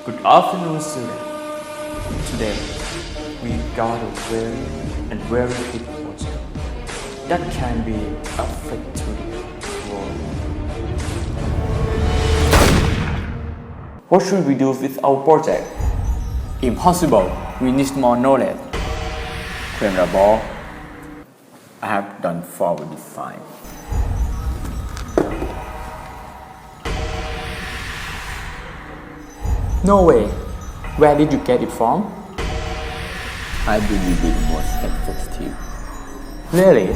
Good afternoon, students. Today, we got a very big project that can be a threat to the world. What should we do with our project? Impossible. We need more knowledge. Quotable. I have done forward design. No way. Where did you get it from? I believe it most effective. Really?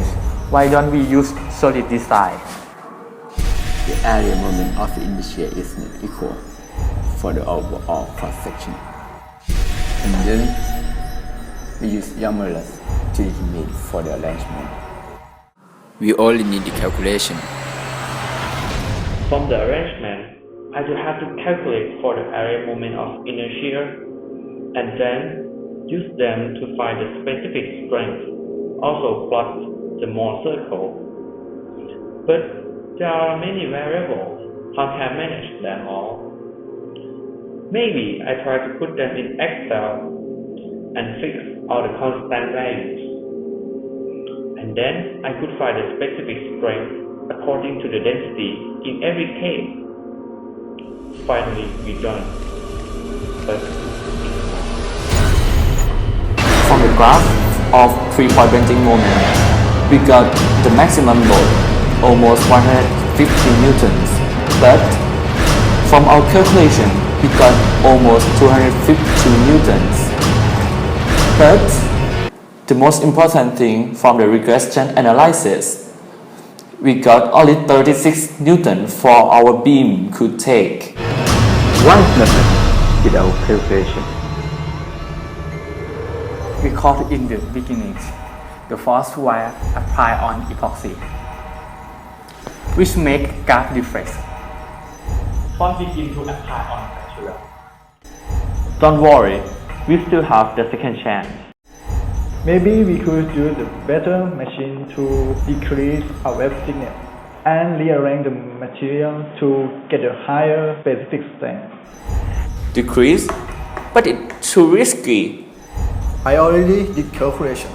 Why don't we use solid design? The area moment of the inertia is not equal for the overall cross-section. And then we use Yammerless to determine for the arrangement. We only need the calculation. From the arrangement, I will have to calculate for the area moment of inertia and then use them to find the specific strength, also plot the Moore circle. But there are many variables. How can I manage them all? Maybe I try to put them in Excel and fix all the constant values. And then I could find the specific strength according to the density in every case. Finally, we're done. But From the graph of 3-point bending moment, we got the maximum load, almost 150 newtons. But from our calculation, we got almost 252 newtons. But the most important thing from the regression analysis, we got only 36 newtons for our beam could take. One method is our calculation. We caught in the beginning the force wire applied on epoxy, which make graph difference. force begin to apply on material. Don't worry, we still have the second chance. Maybe we could use a better machine to decrease our wave thickness and rearrange the material to get a higher specific strength. Decrease? But it's too risky. I already did calculation.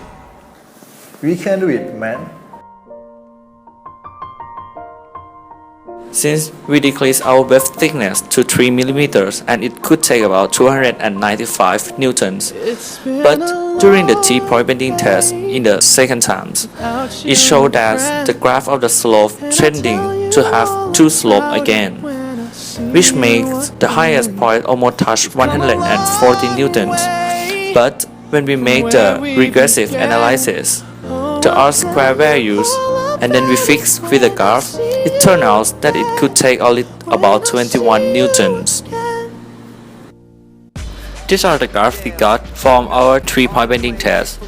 We can do it, man. Since we decreased our wave thickness to 3 mm and it could take about 295 newtons. But during the T-point bending test in the second times, it showed that the graph of the slope trending to have two slope again, which makes the highest point almost touch 140 newtons. But when we make the regressive analysis, the R-square values, and then we fix with the graph, it turned out that it could take only about 21 newtons. These are the graphs we got from our 3-point bending test.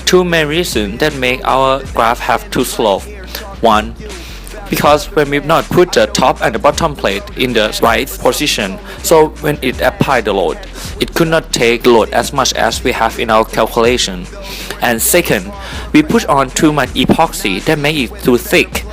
Two main reasons that make our graph have two slopes. One, because when we not put the top and the bottom plate in the right position, so when it applied the load, it could not take the load as much as we have in our calculation. And second, we put on too much epoxy that make it too thick.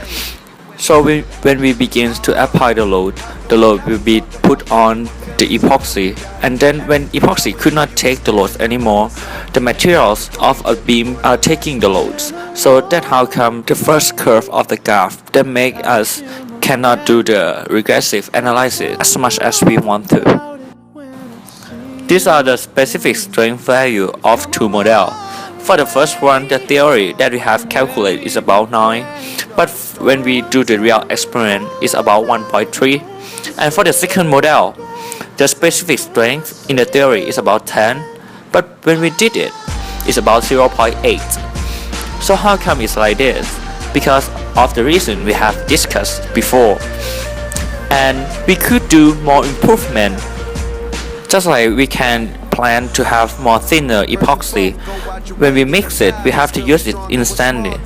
So when we begin to apply the load will be put on the epoxy, and then when epoxy could not take the load anymore, the materials of a beam are taking the loads. So that's how come the first curve of the graph that make us cannot do the regressive analysis as much as we want to. These are the specific strength value of two models. For the first one, the theory that we have calculated is about 9, but when we do the real experiment, it's about 1.3. And for the second model, the specific strength in the theory is about 10, but when we did it, it's about 0.8. So how come it's like this? Because of the reason we have discussed before. And we could do more improvement. Just like we can plan to have more thinner epoxy. When we mix it, we have to use it instantly.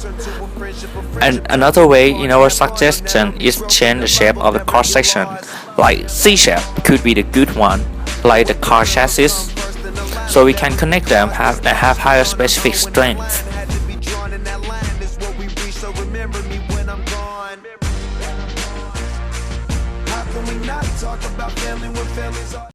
And another way in our suggestion is change the shape of the cross section. Like C shape could be the good one, like the car chassis. So we can connect them and have higher specific strength.